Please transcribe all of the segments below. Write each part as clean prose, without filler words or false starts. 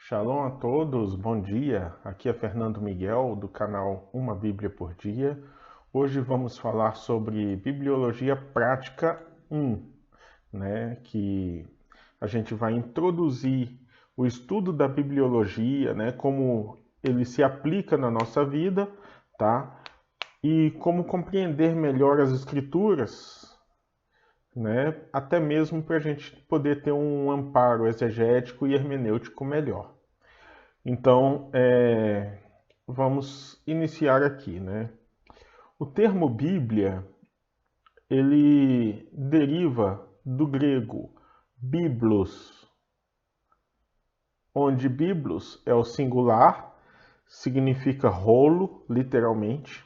Shalom a todos, bom dia. Aqui é Fernando Miguel, do canal Uma Bíblia por Dia. Hoje vamos falar sobre Bibliologia Prática 1, que a gente vai introduzir o estudo da bibliologia, como ele se aplica na nossa vida, tá? E como compreender melhor as escrituras, até mesmo para a gente poder ter um amparo exegético e hermenêutico melhor. Então, vamos iniciar aqui, O termo Bíblia, ele deriva do grego biblos, onde biblos é o singular, significa rolo, literalmente,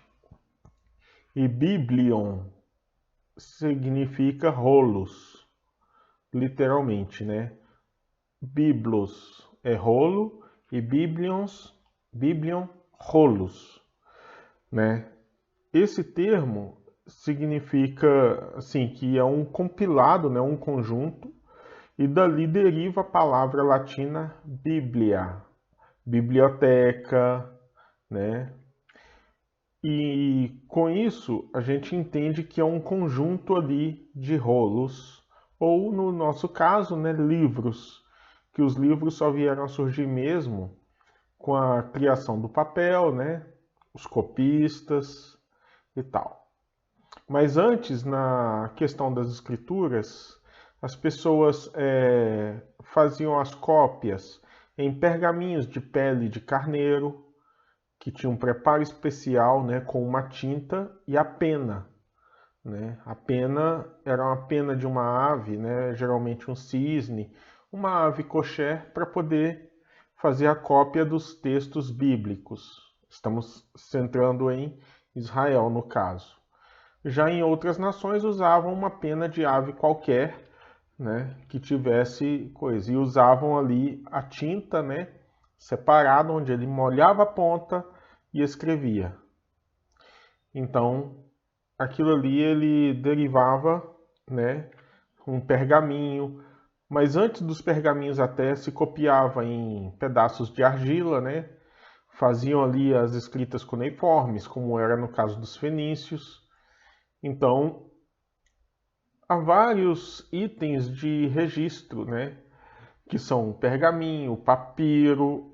e biblion significa rolos, literalmente, Biblos é rolo e biblion, rolos, Esse termo significa assim que é um compilado, um conjunto, e dali deriva a palavra latina biblia, biblioteca, E com isso a gente entende que é um conjunto ali de rolos, ou no nosso caso, livros, que os livros só vieram a surgir mesmo com a criação do papel, os copistas e tal. Mas antes, na questão das escrituras, as pessoas faziam as cópias em pergaminhos de pele de carneiro, que tinha um preparo especial, com uma tinta e a pena. A pena era uma pena de uma ave, geralmente um cisne, uma ave coxé, para poder fazer a cópia dos textos bíblicos. Estamos centrando em Israel, no caso. Já em outras nações usavam uma pena de ave qualquer, que tivesse coisa. E usavam ali a tinta, separada, onde ele molhava a ponta e escrevia. Então, aquilo ali ele derivava, um pergaminho. Mas antes dos pergaminhos até se copiava em pedaços de argila, Faziam ali as escritas cuneiformes, como era no caso dos fenícios. Então, há vários itens de registro, que são o pergaminho, o papiro,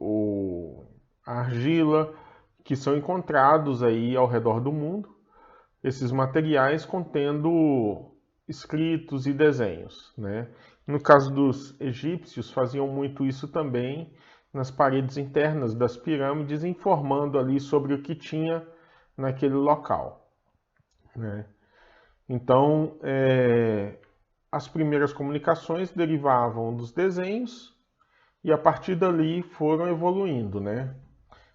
a argila, que são encontrados aí ao redor do mundo. Esses materiais contendo escritos e desenhos, No caso dos egípcios, faziam muito isso também nas paredes internas das pirâmides, informando ali sobre o que tinha naquele local, Então, as primeiras comunicações derivavam dos desenhos e a partir dali foram evoluindo,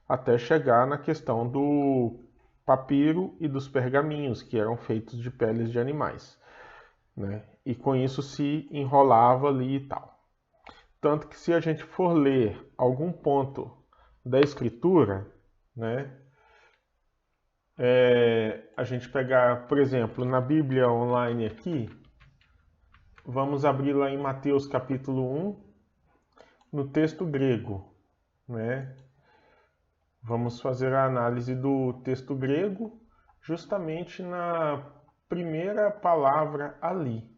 até chegar na questão do papiro e dos pergaminhos, que eram feitos de peles de animais, E com isso se enrolava ali e tal. Tanto que se a gente for ler algum ponto da escritura, a gente pegar, por exemplo, na Bíblia online aqui, vamos abrir lá em Mateus capítulo 1, no texto grego, Vamos fazer a análise do texto grego justamente na primeira palavra ali,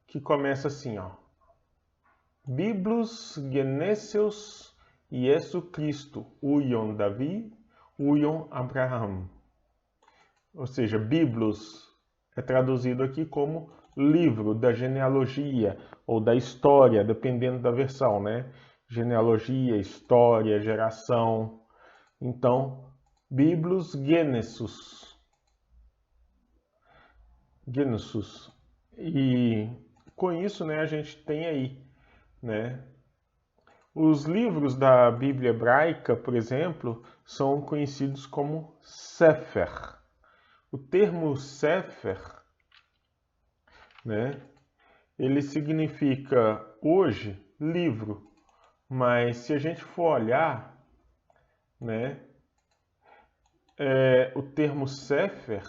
Que começa assim, ó. Biblos Genesios Iesu Cristo, uion Davi, uion Abraham. Ou seja, Biblos é traduzido aqui como livro da genealogia ou da história, dependendo da versão, Genealogia, história, geração. Então, Biblos Genesis. E com isso, a gente tem aí, Os livros da Bíblia hebraica, por exemplo, são conhecidos como Sefer. O termo Sefer, ele significa hoje livro, mas se a gente for olhar, o termo Sefer,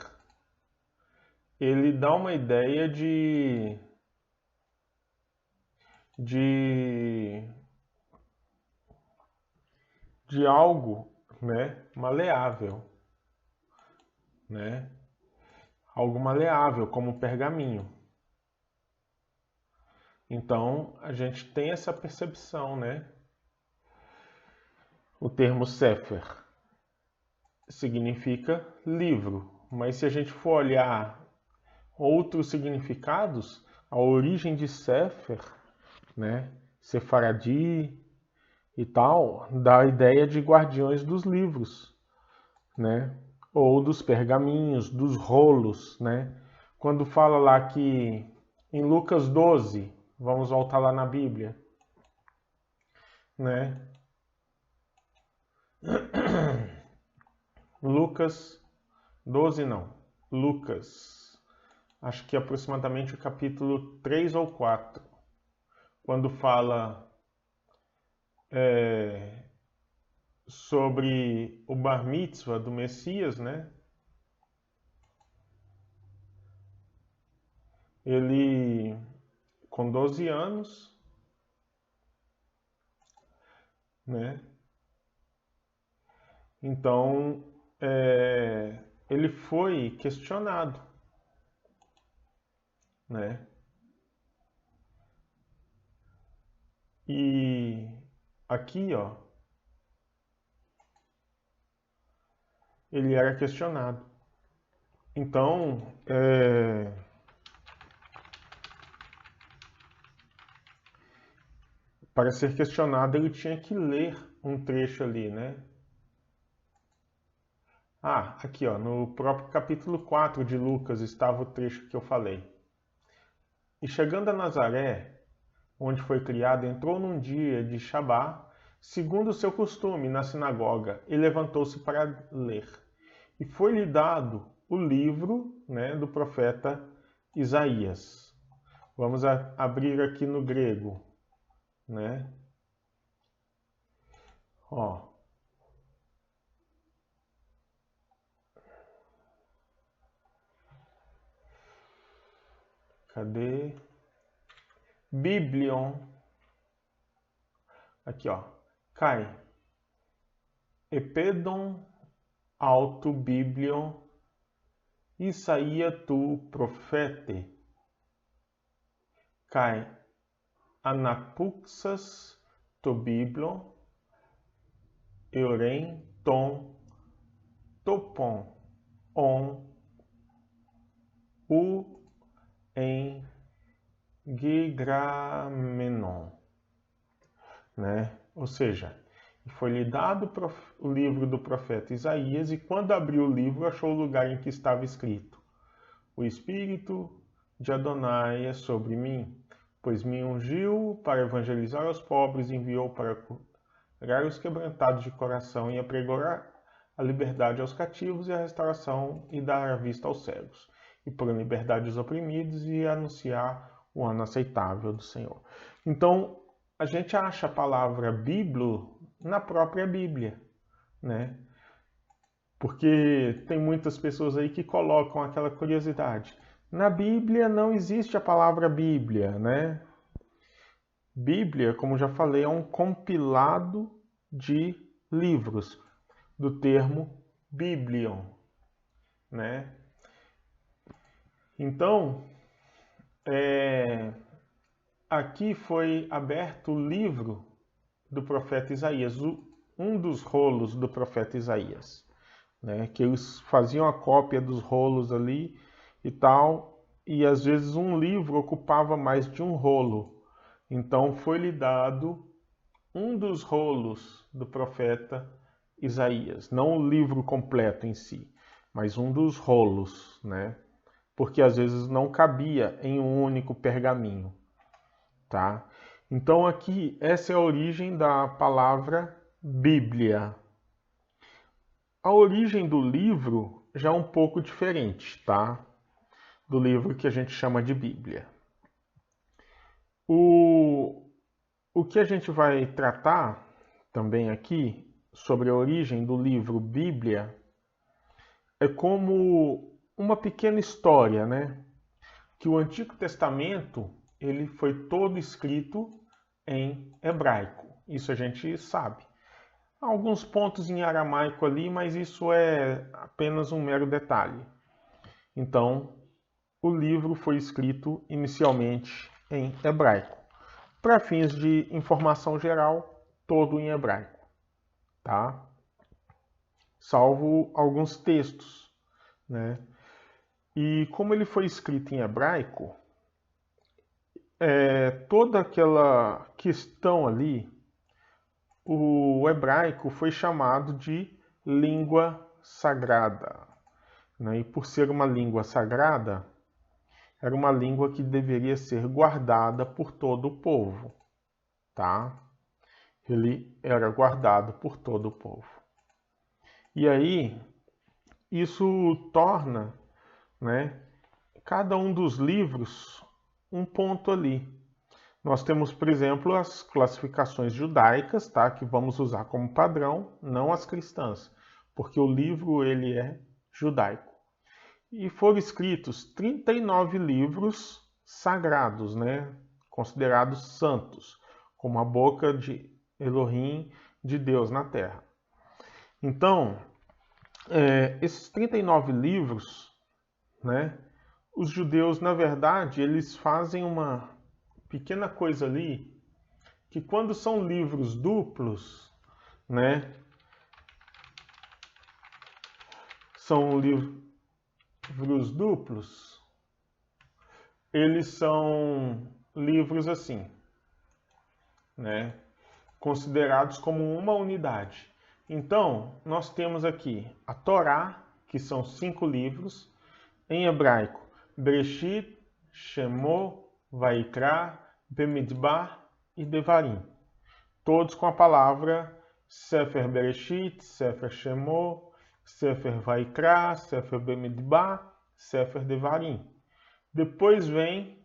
ele dá uma ideia de de algo, né, maleável, né? Algo maleável, como pergaminho. Então, a gente tem essa percepção, né? O termo Sefer significa livro, mas se a gente for olhar outros significados, a origem de Sefer, né, Sefaradi e tal, dá a ideia de guardiões dos livros, né, ou dos pergaminhos, dos rolos, né. Quando fala lá que em Lucas 12, vamos voltar lá na Bíblia, né, Lucas 12 não, Lucas, acho que aproximadamente o capítulo 3 ou 4, quando fala sobre o Bar Mitzvah do Messias, né? Ele, com 12 anos, né? Então, ele foi questionado, né? E aqui, ó, ele era questionado. Então, para ser questionado, ele tinha que ler um trecho ali, né? Ah, aqui, ó, no próprio capítulo 4 de Lucas estava o trecho que eu falei. E chegando a Nazaré, onde foi criado, entrou num dia de Shabá, segundo o seu costume, na sinagoga, e levantou-se para ler. E foi-lhe dado o livro, né, do profeta Isaías. Vamos abrir aqui no grego, né? Ó. Cadê? Biblion. Aqui, ó. Kai. Epedon auto biblion Isaia tu profete. Kai anapuxas to biblion euren ton topon on u em gigramenon, né? Ou seja, foi-lhe dado o livro do profeta Isaías, e quando abriu o livro, achou o lugar em que estava escrito: O Espírito de Adonai é sobre mim, pois me ungiu para evangelizar os pobres, enviou para curar os quebrantados de coração e apregoar a liberdade aos cativos e a restauração e dar a vista aos cegos, e pôr em liberdade os oprimidos e anunciar o ano aceitável do Senhor. Então, a gente acha a palavra bíblio na própria Bíblia, né? Porque tem muitas pessoas aí que colocam aquela curiosidade. Na Bíblia não existe a palavra Bíblia, né? Bíblia, como já falei, é um compilado de livros, do termo biblion, né? Então, aqui foi aberto o livro do profeta Isaías, um dos rolos do profeta Isaías, né? Que eles faziam a cópia dos rolos ali e tal, e às vezes um livro ocupava mais de um rolo. Então foi-lhe dado um dos rolos do profeta Isaías, não o livro completo em si, mas um dos rolos, né? Porque às vezes não cabia em um único pergaminho, tá? Então aqui essa é a origem da palavra Bíblia. A origem do livro já é um pouco diferente, tá? Do livro que a gente chama de Bíblia. O que a gente vai tratar também aqui sobre a origem do livro Bíblia é como uma pequena história, né? Que o Antigo Testamento ele foi todo escrito em hebraico. Isso a gente sabe. Há alguns pontos em aramaico ali, mas isso é apenas um mero detalhe. Então, o livro foi escrito inicialmente em hebraico. Para fins de informação geral, todo em hebraico, tá? Salvo alguns textos, né? E como ele foi escrito em hebraico, toda aquela questão ali, o hebraico foi chamado de língua sagrada, né? E por ser uma língua sagrada, era uma língua que deveria ser guardada por todo o povo, tá? Ele era guardado por todo o povo. E aí, isso torna, né, cada um dos livros um ponto ali. Nós temos, por exemplo, as classificações judaicas, tá, que vamos usar como padrão, não as cristãs, porque o livro ele é judaico. E foram escritos 39 livros sagrados, né, considerados santos, como a boca de Elohim, de Deus na terra. Então, esses 39 livros, né, os judeus, na verdade, eles fazem uma pequena coisa ali, que quando são livros duplos, né, são livros duplos, eles são livros assim, né, considerados como uma unidade. Então, nós temos aqui a Torá, que são 5 livros, em hebraico, Bereshit, Shemot, Vaikra, Bemidbar e Devarim. Todos com a palavra Sefer Bereshit, Sefer Shemot, Sefer Vaikra, Sefer Bemidbar, Sefer Devarim. Depois vem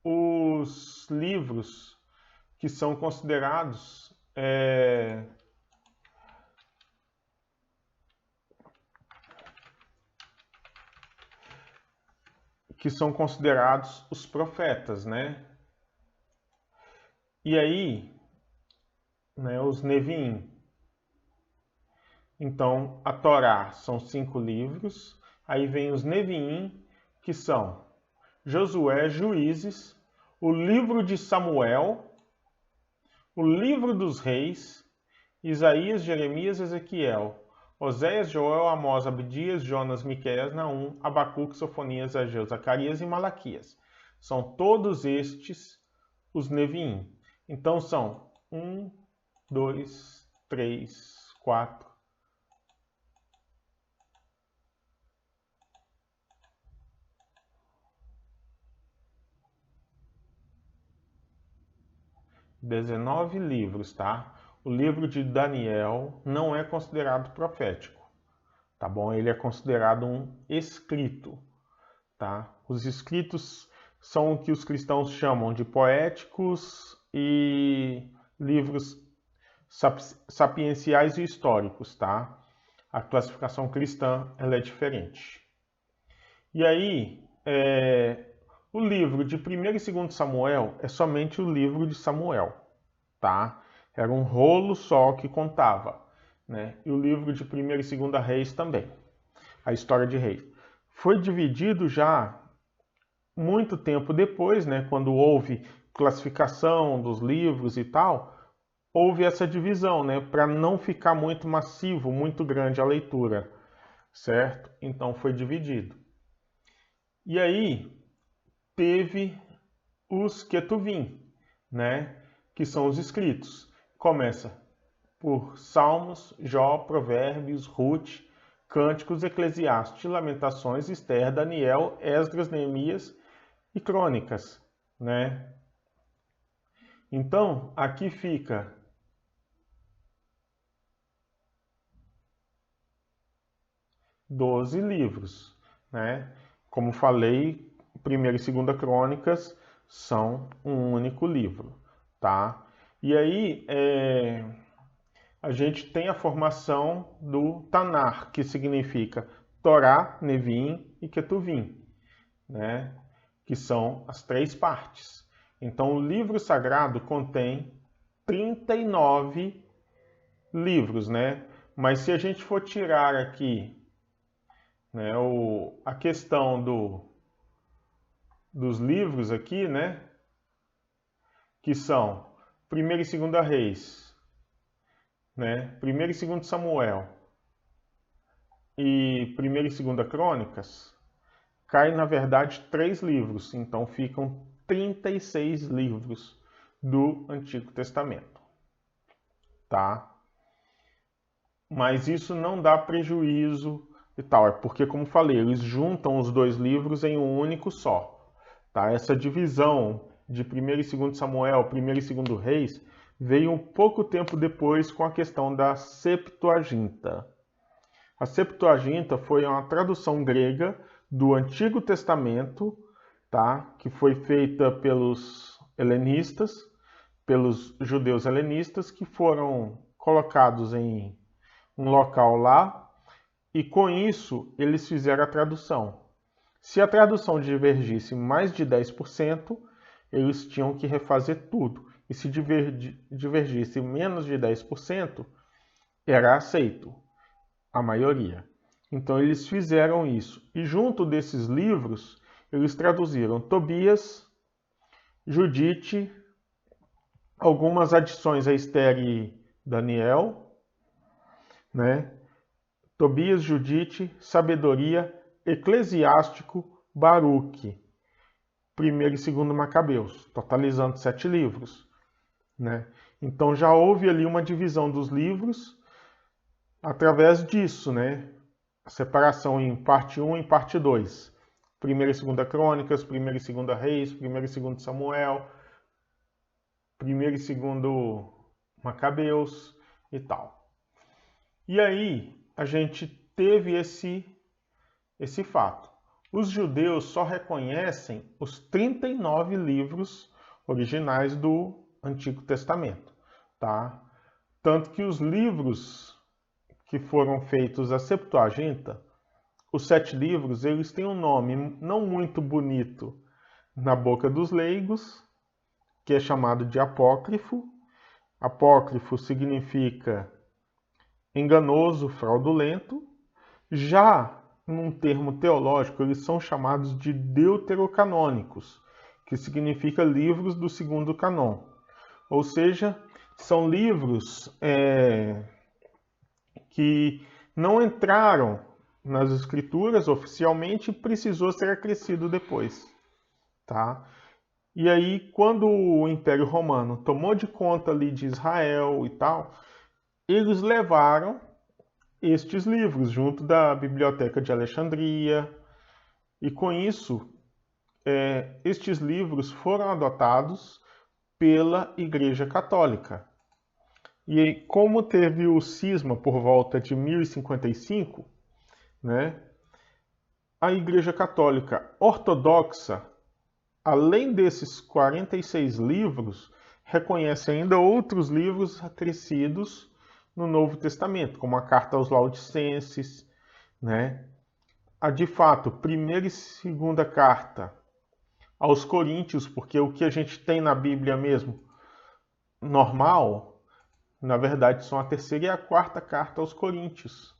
os livros que são considerados os profetas, né? E aí, né, os Neviim. Então, a Torá são 5 livros, aí vem os Neviim, que são Josué, Juízes, o livro de Samuel, o livro dos reis, Isaías, Jeremias, Ezequiel, Oséias, Joel, Amós, Abdias, Jonas, Miqueias, Naum, Abacuque, Sofonias, Ageu, Zacarias e Malaquias. São todos estes os Neviim. Então são 1, 2, 3, 4, 19 livros, tá? O livro de Daniel não é considerado profético, tá bom? Ele é considerado um escrito, tá? Os escritos são o que os cristãos chamam de poéticos e livros sapienciais e históricos, tá? A classificação cristã ela é diferente. E aí, o livro de 1º e 2º Samuel é somente o livro de Samuel, tá? Era um rolo só que contava, né? E o livro de 1º e 2º Reis também, a história de Reis. Foi dividido já muito tempo depois, né? Quando houve classificação dos livros e tal, houve essa divisão, né? Para não ficar muito massivo, muito grande a leitura, certo? Então foi dividido. E aí teve os Ketuvim, né? Que são os escritos. Começa por Salmos, Jó, Provérbios, Ruth, Cânticos, Eclesiastes, Lamentações, Esther, Daniel, Esdras, Neemias e Crônicas, né? Então, aqui fica doze livros, né? Como falei, 1ª e 2ª Crônicas são um único livro, tá? E aí, a gente tem a formação do Tanar, que significa Torá, Nevim e Ketuvim, né? Que são as 3 partes. Então, o livro sagrado contém 39 livros, né? Mas se a gente for tirar aqui, né, a questão dos livros aqui, né? Que são 1º e 2º Reis, né? 1º e 2º Samuel e 1º e 2ª Crônicas, cai na verdade 3 livros, então ficam 36 livros do Antigo Testamento, tá? Mas isso não dá prejuízo e tal, é porque, como falei, eles juntam os 2 livros em um único só, tá? Essa divisão de 1º e 2º Samuel, 1º e 2º Reis, veio um pouco tempo depois com a questão da Septuaginta. A Septuaginta foi uma tradução grega do Antigo Testamento, tá? Que foi feita pelos helenistas, pelos judeus helenistas, que foram colocados em um local lá, e com isso eles fizeram a tradução. Se a tradução divergisse mais de 10%, eles tinham que refazer tudo. E se divergisse menos de 10%, era aceito a maioria. Então eles fizeram isso. E junto desses livros, eles traduziram Tobias, Judite, algumas adições a Esther e Daniel, né? Tobias, Judite, Sabedoria, Eclesiástico, Baruque, 1º e 2º Macabeus, totalizando 7 livros, né? Então já houve ali uma divisão dos livros através disso, né? A separação em parte 1 e parte 2. 1ª e 2ª Crônicas, 1ª e 2ª Reis, 1º e 2º Samuel, 1º e 2º Macabeus e tal. E aí a gente teve esse fato. Os judeus só reconhecem os 39 livros originais do Antigo Testamento, tá? Tanto que os livros que foram feitos a Septuaginta, os 7 livros, eles têm um nome não muito bonito na boca dos leigos, que é chamado de apócrifo. Apócrifo significa enganoso, fraudulento. Já num termo teológico, eles são chamados de deuterocanônicos, que significa livros do segundo canon. Ou seja, são livros que não entraram nas escrituras oficialmente e precisou ser acrescido depois, tá? E aí, quando o Império Romano tomou de conta ali de Israel e tal, eles levaram estes livros junto da Biblioteca de Alexandria, e com isso, estes livros foram adotados pela Igreja Católica. E aí, como teve o cisma por volta de 1055, né, a Igreja Católica Ortodoxa, além desses 46 livros, reconhece ainda outros livros acrescidos no Novo Testamento, como a Carta aos Laodicenses, né? De fato, 1ª e 2ª Carta aos Coríntios, porque o que a gente tem na Bíblia mesmo, normal, na verdade são a 3ª e a 4ª Carta aos Coríntios,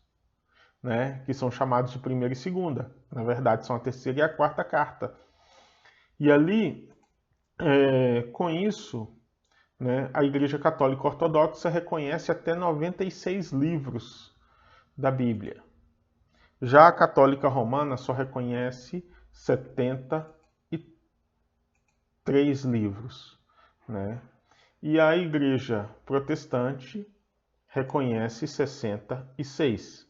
né? Que são chamados de 1ª e 2ª. Na verdade, são a 3ª e a 4ª Carta. E ali, com isso, né, a Igreja Católica Ortodoxa reconhece até 96 livros da Bíblia. Já a Católica Romana só reconhece 73 livros, né? E a Igreja Protestante reconhece 66,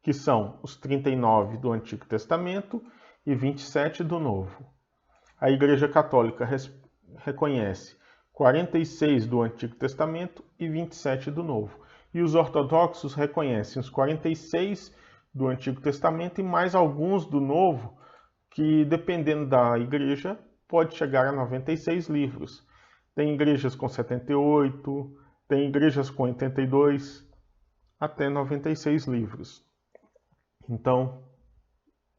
que são os 39 do Antigo Testamento e 27 do Novo. A Igreja Católica reconhece 46 do Antigo Testamento e 27 do Novo. E os ortodoxos reconhecem os 46 do Antigo Testamento e mais alguns do Novo, que, dependendo da igreja, pode chegar a 96 livros. Tem igrejas com 78, tem igrejas com 82, até 96 livros. Então,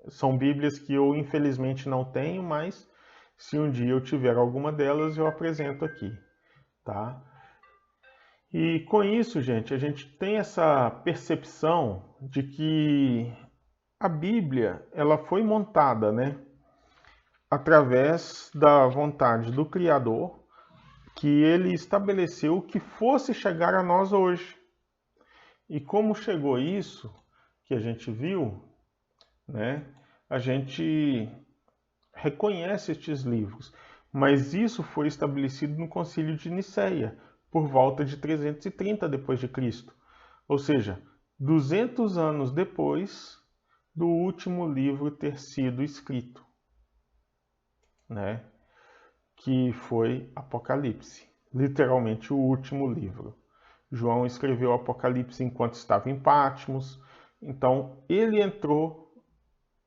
são Bíblias que eu, infelizmente, não tenho, mas se um dia eu tiver alguma delas, eu apresento aqui, tá? E com isso, gente, a gente tem essa percepção de que a Bíblia, ela foi montada, né, através da vontade do Criador, que ele estabeleceu que fosse chegar a nós hoje. E como chegou isso, que a gente viu, né, a gente reconhece estes livros, mas isso foi estabelecido no Concílio de Nicéia, por volta de 330 depois de Cristo. Ou seja, 200 anos depois do último livro ter sido escrito, né? Que foi Apocalipse, literalmente o último livro. João escreveu Apocalipse enquanto estava em Patmos, então ele entrou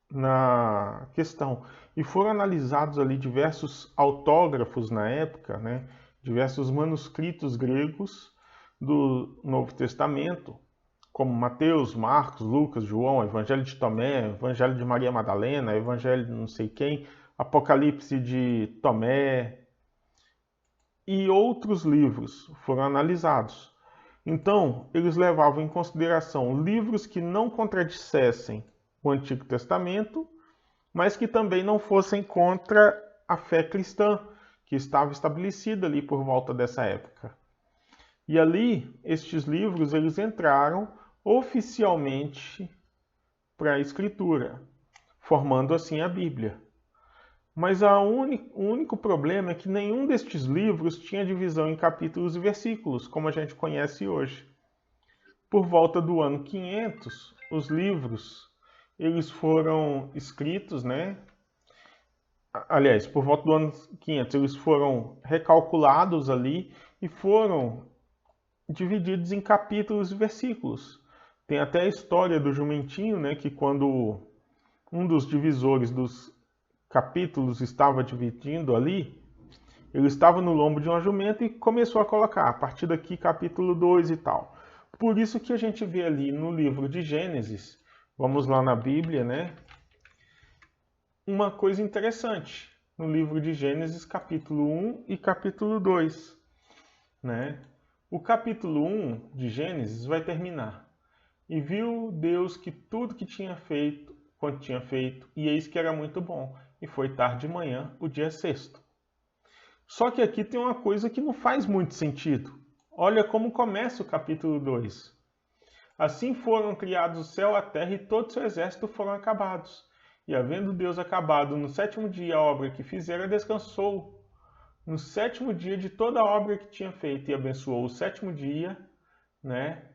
na questão. E foram analisados ali diversos autógrafos na época, né? Diversos manuscritos gregos do Novo Testamento, como Mateus, Marcos, Lucas, João, Evangelho de Tomé, Evangelho de Maria Madalena, Evangelho de não sei quem, Apocalipse de Tomé e outros livros foram analisados. Então, eles levavam em consideração livros que não contradissessem o Antigo Testamento, mas que também não fossem contra a fé cristã, que estava estabelecida ali por volta dessa época. E ali, estes livros, eles entraram oficialmente para a Escritura, formando assim a Bíblia. Mas o único problema é que nenhum destes livros tinha divisão em capítulos e versículos, como a gente conhece hoje. Por volta do ano 500, os livros eles foram escritos, né? Aliás, por volta do ano 500, eles foram recalculados ali e foram divididos em capítulos e versículos. Tem até a história do jumentinho, né? Que quando um dos divisores dos capítulos estava dividindo ali, ele estava no lombo de uma jumenta e começou a colocar, a partir daqui, capítulo 2 e tal. Por isso que a gente vê ali no livro de Gênesis, vamos lá na Bíblia, né? Uma coisa interessante, no livro de Gênesis, capítulo 1 e capítulo 2, né? O capítulo 1 de Gênesis vai terminar. E viu Deus que tudo que tinha feito, quanto tinha feito, e eis que era muito bom. E foi tarde de manhã, o dia sexto. Só que aqui tem uma coisa que não faz muito sentido. Olha como começa o capítulo 2. Assim foram criados o céu, a terra e todo o seu exército foram acabados. E havendo Deus acabado no sétimo dia a obra que fizera, descansou no sétimo dia de toda a obra que tinha feito e abençoou o sétimo dia, né?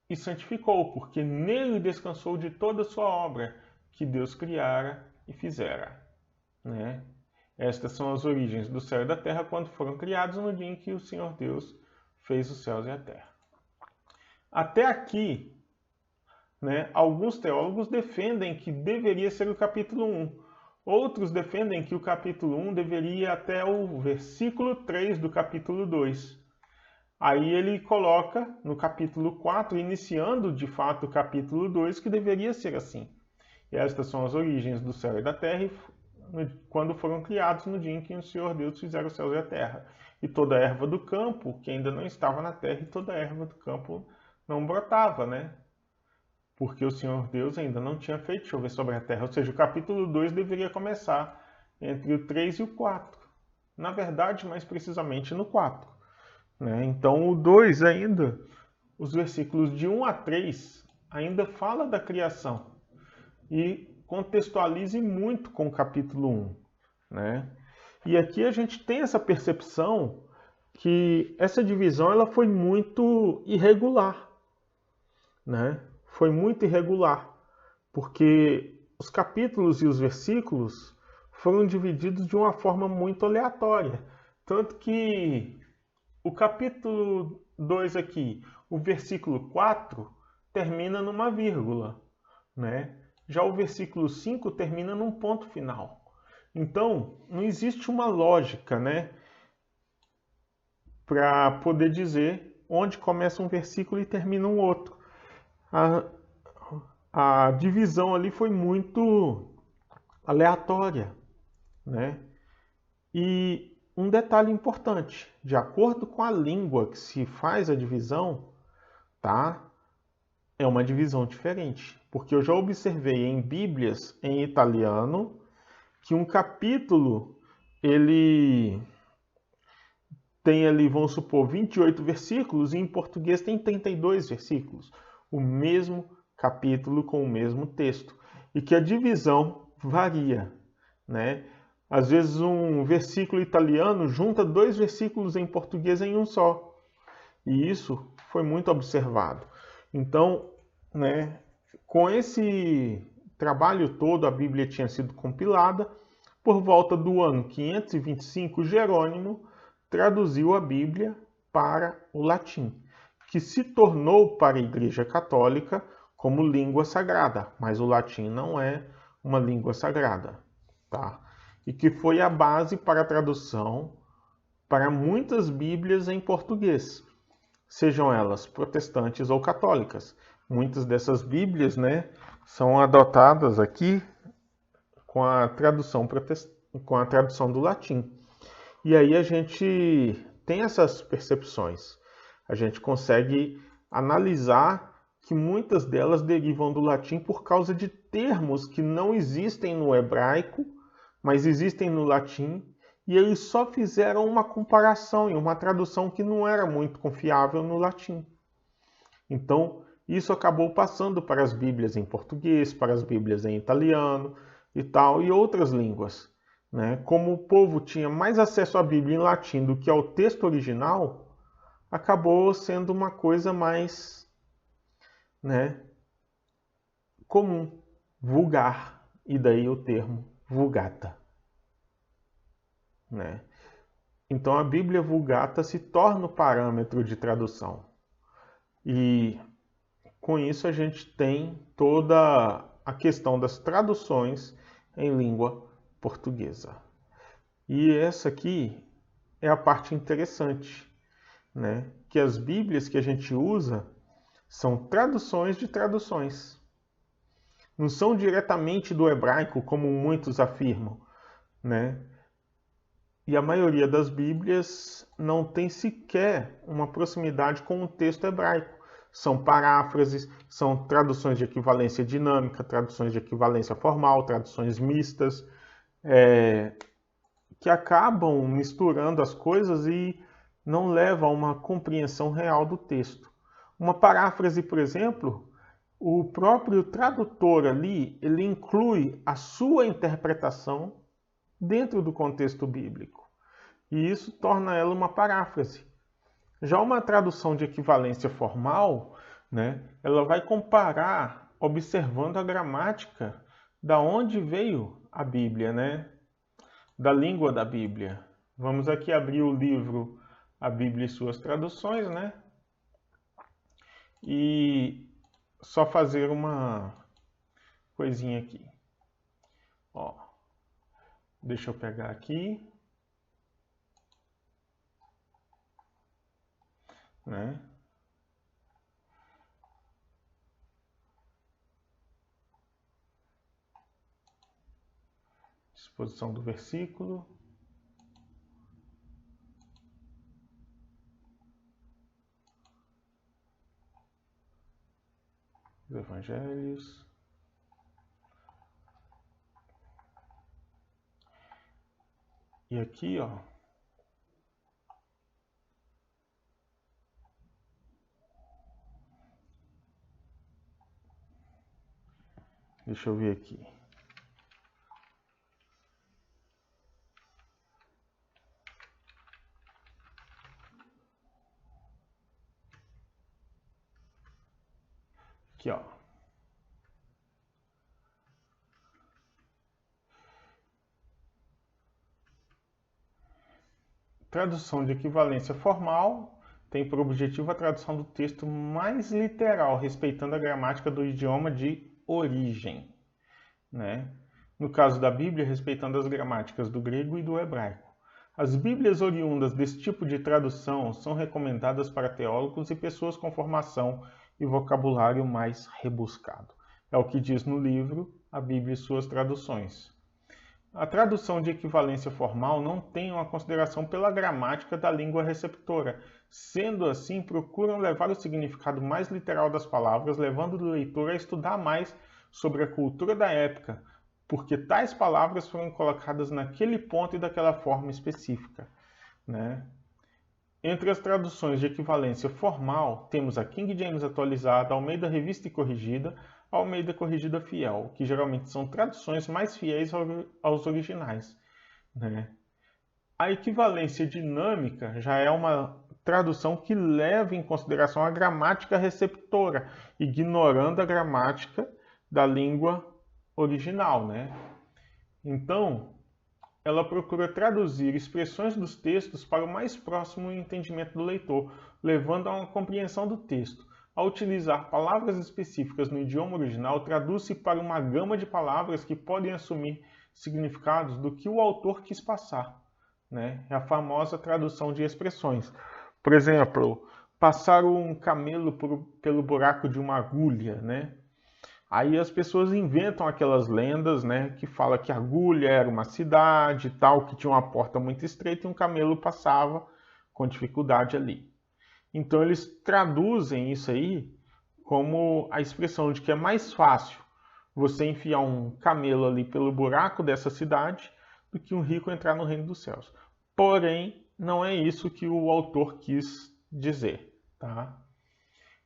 E santificou, porque nele descansou de toda a sua obra que Deus criara e fizera, né? Estas são as origens do céu e da terra quando foram criados no dia em que o Senhor Deus fez os céus e a terra. Até aqui, né, alguns teólogos defendem que deveria ser o capítulo 1. Outros defendem que o capítulo 1 deveria ir até o versículo 3 do capítulo 2. Aí ele coloca no capítulo 4, iniciando de fato o capítulo 2, que deveria ser assim. E estas são as origens do céu e da terra, quando foram criados no dia em que o Senhor Deus fizera os céus e a terra. E toda a erva do campo, que ainda não estava na terra, e toda a erva do campo não brotava, né? Porque o Senhor Deus ainda não tinha feito chover sobre a terra. Ou seja, o capítulo 2 deveria começar entre o 3 e o 4. Na verdade, mais precisamente no 4. Né? Então, o 2 ainda, os versículos de 1 a 3, ainda fala da criação. E contextualize muito com o capítulo 1. Né? E aqui a gente tem essa percepção que essa divisão ela foi muito irregular. Né? Foi muito irregular, porque os capítulos e os versículos foram divididos de uma forma muito aleatória. Tanto que o capítulo 2 aqui, o versículo 4, termina numa vírgula, né? Já o versículo 5 termina num ponto final. Então, não existe uma lógica, né, para poder dizer onde começa um versículo e termina um outro. A divisão ali foi muito aleatória, né? E um detalhe importante, de acordo com a língua que se faz a divisão, tá? É uma divisão diferente, porque eu já observei em Bíblias em italiano que um capítulo ele tem ali, vamos supor, 28 versículos e em português tem 32 versículos, o mesmo capítulo com o mesmo texto, e que a divisão varia, né? Às vezes um versículo italiano junta dois versículos em português em um só. E isso foi muito observado. Então, né, com esse trabalho todo, a Bíblia tinha sido compilada. Por volta do ano 525, Jerônimo traduziu a Bíblia para o latim, que se tornou para a Igreja Católica como língua sagrada, mas o latim não é uma língua sagrada, tá? E que foi a base para a tradução para muitas Bíblias em português, sejam elas protestantes ou católicas. Muitas dessas Bíblias, né, são adotadas aqui com a tradução do latim. E aí a gente tem essas percepções. A gente consegue analisar que muitas delas derivam do latim por causa de termos que não existem no hebraico, mas existem no latim, e eles só fizeram uma comparação e uma tradução que não era muito confiável no latim. Então, isso acabou passando para as Bíblias em português, para as Bíblias em italiano e tal, e outras línguas, né? Como o povo tinha mais acesso à Bíblia em latim do que ao texto original, acabou sendo uma coisa mais, né, comum, vulgar, e daí o termo Vulgata, né? Então a Bíblia Vulgata se torna o parâmetro de tradução. E com isso a gente tem toda a questão das traduções em língua portuguesa. E essa aqui é a parte interessante, né? Que as Bíblias que a gente usa são traduções de traduções. Não são diretamente do hebraico, como muitos afirmam, né? E a maioria das Bíblias não tem sequer uma proximidade com o texto hebraico. São paráfrases, são traduções de equivalência dinâmica, traduções de equivalência formal, traduções mistas, que acabam misturando as coisas e não levam a uma compreensão real do texto. Uma paráfrase, por exemplo, o próprio tradutor ali, ele inclui a sua interpretação dentro do contexto bíblico. E isso torna ela uma paráfrase. Já uma tradução de equivalência formal, né, ela vai comparar, observando a gramática da onde veio a Bíblia, né, da língua da Bíblia. Vamos aqui abrir o livro A Bíblia e Suas Traduções, né, e só fazer uma coisinha aqui. Ó, deixa eu pegar aqui, né? Disposição do versículo. Os evangelhos. E aqui, ó, deixa eu ver aqui. Aqui, ó. Tradução de equivalência formal tem por objetivo a tradução do texto mais literal, respeitando a gramática do idioma de origem, né? No caso da Bíblia, respeitando as gramáticas do grego e do hebraico. As Bíblias oriundas desse tipo de tradução são recomendadas para teólogos e pessoas com formação e vocabulário mais rebuscado. É o que diz no livro A Bíblia e Suas Traduções. A tradução de equivalência formal não tem uma consideração pela gramática da língua receptora. Sendo assim, procuram levar o significado mais literal das palavras, levando o leitor a estudar mais sobre a cultura da época, porque tais palavras foram colocadas naquele ponto e daquela forma específica, né? Entre as traduções de equivalência formal, temos a King James atualizada, Almeida Revista e Corrigida, Almeida Corrigida Fiel, que geralmente são traduções mais fiéis aos originais, né? A equivalência dinâmica já é uma tradução que leva em consideração a gramática receptora, ignorando a gramática da língua original, né? Então, ela procura traduzir expressões dos textos para o mais próximo entendimento do leitor, levando a uma compreensão do texto. Ao utilizar palavras específicas no idioma original, traduz-se para uma gama de palavras que podem assumir significados do que o autor quis passar, né? É a famosa tradução de expressões. Por exemplo, passar um camelo pelo buraco de uma agulha, né? Aí as pessoas inventam aquelas lendas, né, que fala que Agulha era uma cidade e tal, que tinha uma porta muito estreita e um camelo passava com dificuldade ali. Então eles traduzem isso aí como a expressão de que é mais fácil você enfiar um camelo ali pelo buraco dessa cidade do que um rico entrar no reino dos céus. Porém, não é isso que o autor quis dizer, tá?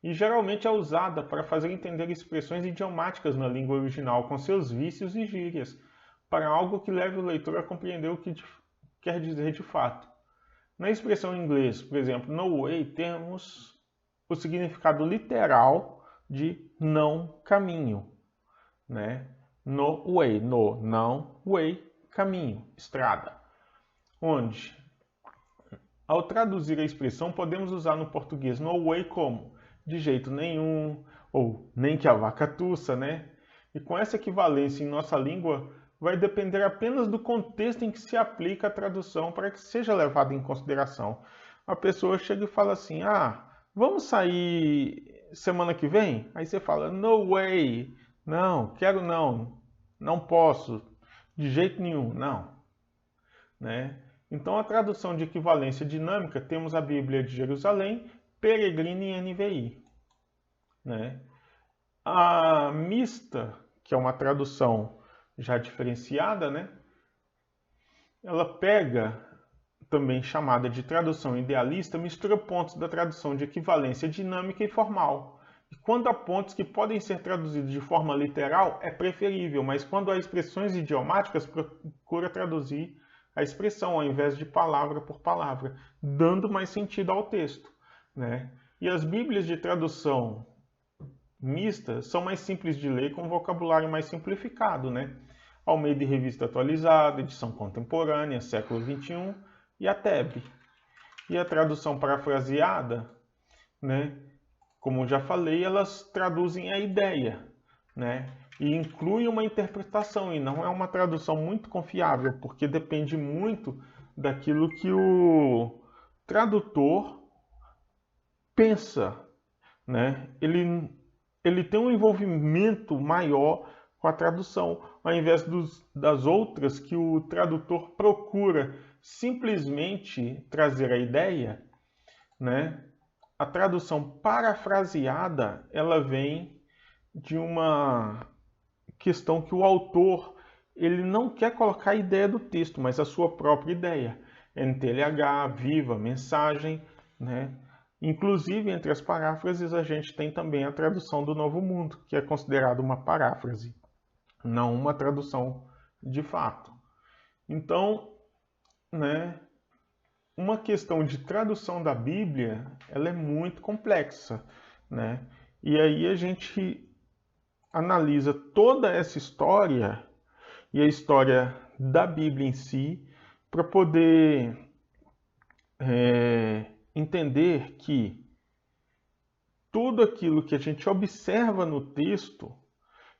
E geralmente é usada para fazer entender expressões idiomáticas na língua original, com seus vícios e gírias, para algo que leve o leitor a compreender o que quer dizer de fato. Na expressão em inglês, por exemplo, no way, temos o significado literal de não caminho, né? No way, no, não, way, caminho, estrada. Onde, ao traduzir a expressão, podemos usar no português no way como de jeito nenhum, ou nem que a vaca tussa, né? E com essa equivalência em nossa língua, vai depender apenas do contexto em que se aplica a tradução para que seja levada em consideração. A pessoa chega e fala assim, vamos sair semana que vem? Aí você fala, no way, não, quero não, não posso, de jeito nenhum, não, né? Então, a tradução de equivalência dinâmica, temos a Bíblia de Jerusalém, Peregrina e NVI, né? A mista, que é uma tradução já diferenciada, né? Ela pega, também chamada de tradução idealista, mistura pontos da tradução de equivalência dinâmica e formal. E quando há pontos que podem ser traduzidos de forma literal, é preferível, mas quando há expressões idiomáticas, procura traduzir a expressão ao invés de palavra por palavra, dando mais sentido ao texto, né? E as Bíblias de tradução mista são mais simples de ler com vocabulário mais simplificado, né? Almeida e Revista Atualizada, edição contemporânea, século XXI, e a TEB. E a tradução parafraseada, né? Como já falei, elas traduzem a ideia, né? E inclui uma interpretação, e não é uma tradução muito confiável, porque depende muito daquilo que o tradutor pensa, né? Ele tem um envolvimento maior com a tradução, ao invés das outras que o tradutor procura simplesmente trazer a ideia, né? A tradução parafraseada, ela vem de uma questão que o autor ele não quer colocar a ideia do texto, mas a sua própria ideia. NTLH, Viva, Mensagem, né? Inclusive, entre as paráfrases, a gente tem também a tradução do Novo Mundo, que é considerada uma paráfrase, não uma tradução de fato. Então, né, uma questão de tradução da Bíblia, ela é muito complexa, né? E aí a gente analisa toda essa história e a história da Bíblia em si para poder entender que tudo aquilo que a gente observa no texto,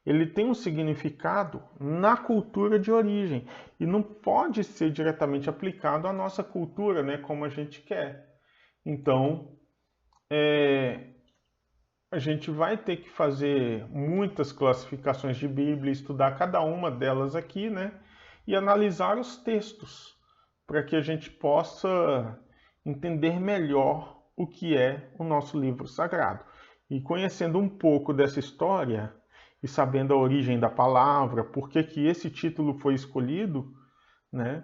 ele tem um significado na cultura de origem e não pode ser diretamente aplicado à nossa cultura, né, como a gente quer. Então, a gente vai ter que fazer muitas classificações de Bíblia, estudar cada uma delas aqui, né? e analisar os textos, para que a gente possa entender melhor o que é o nosso livro sagrado. E conhecendo um pouco dessa história e sabendo a origem da palavra, por que esse título foi escolhido, né,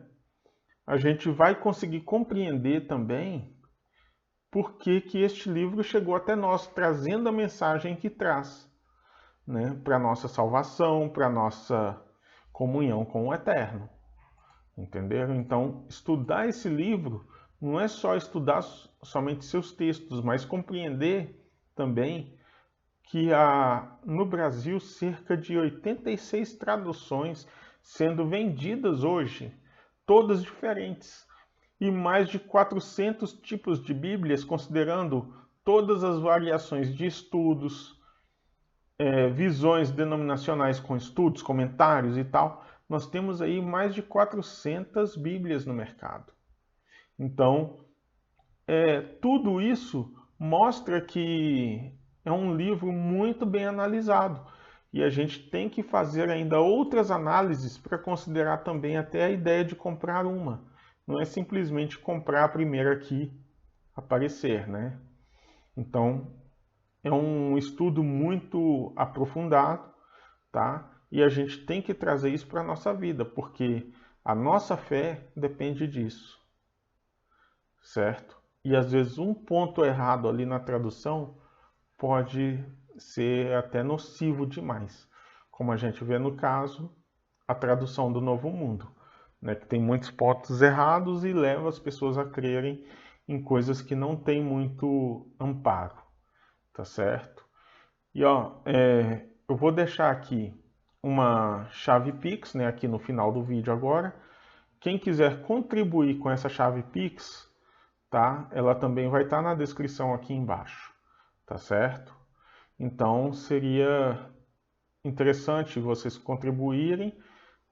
a gente vai conseguir compreender também por que este livro chegou até nós, trazendo a mensagem que traz, né, para a nossa salvação, para a nossa comunhão com o Eterno. Entenderam? Então, estudar esse livro não é só estudar somente seus textos, mas compreender também que há no Brasil cerca de 86 traduções sendo vendidas hoje, todas diferentes, e mais de 400 tipos de Bíblias, considerando todas as variações de estudos, visões denominacionais com estudos, comentários e tal. Nós temos aí mais de 400 Bíblias no mercado. Então, tudo isso mostra que é um livro muito bem analisado. E a gente tem que fazer ainda outras análises para considerar também até a ideia de comprar uma. Não é simplesmente comprar a primeira que aparecer, né? Então, é um estudo muito aprofundado, tá? E a gente tem que trazer isso para a nossa vida, porque a nossa fé depende disso, certo? E às vezes um ponto errado ali na tradução pode ser até nocivo demais, como a gente vê no caso, a tradução do Novo Mundo, né, que tem muitos pontos errados e leva as pessoas a crerem em coisas que não têm muito amparo, tá certo? E ó, eu vou deixar aqui uma chave Pix, né, aqui no final do vídeo agora. Quem quiser contribuir com essa chave Pix, tá? Ela também vai estar na descrição aqui embaixo, tá certo? Então seria interessante vocês contribuírem,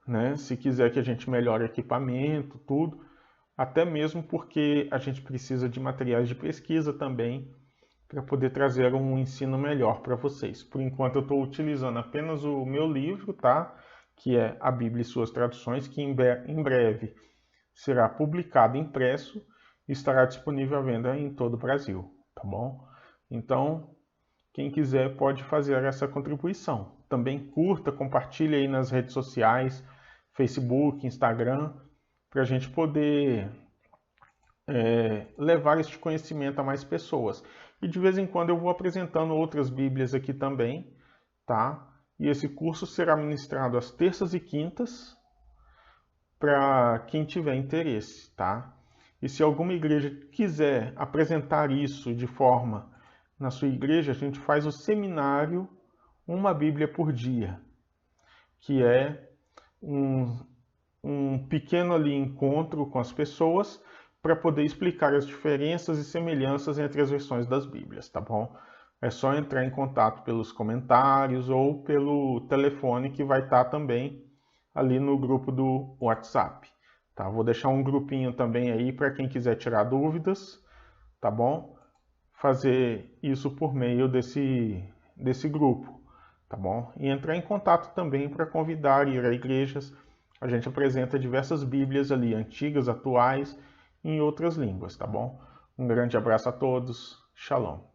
né? Se quiser que a gente melhore equipamento, tudo, até mesmo porque a gente precisa de materiais de pesquisa também para poder trazer um ensino melhor para vocês. Por enquanto eu estou utilizando apenas o meu livro, tá? Que é a Bíblia e suas traduções, que em breve será publicado impresso e estará disponível à venda em todo o Brasil, tá bom? Então, quem quiser pode fazer essa contribuição. Também curta, compartilhe aí nas redes sociais, Facebook, Instagram, para a gente poder levar este conhecimento a mais pessoas. E de vez em quando eu vou apresentando outras Bíblias aqui também, tá? E esse curso será ministrado às terças e quintas para quem tiver interesse, tá? E se alguma igreja quiser apresentar isso de forma na sua igreja, a gente faz o seminário Uma Bíblia por Dia, que é um pequeno ali encontro com as pessoas para poder explicar as diferenças e semelhanças entre as versões das Bíblias, tá bom? É só entrar em contato pelos comentários ou pelo telefone que vai estar também ali no grupo do WhatsApp, tá? Vou deixar um grupinho também aí para quem quiser tirar dúvidas, tá bom? Fazer isso por meio desse grupo, tá bom? E entrar em contato também para convidar ir a igrejas. A gente apresenta diversas Bíblias ali, antigas, atuais, em outras línguas, tá bom? Um grande abraço a todos. Shalom.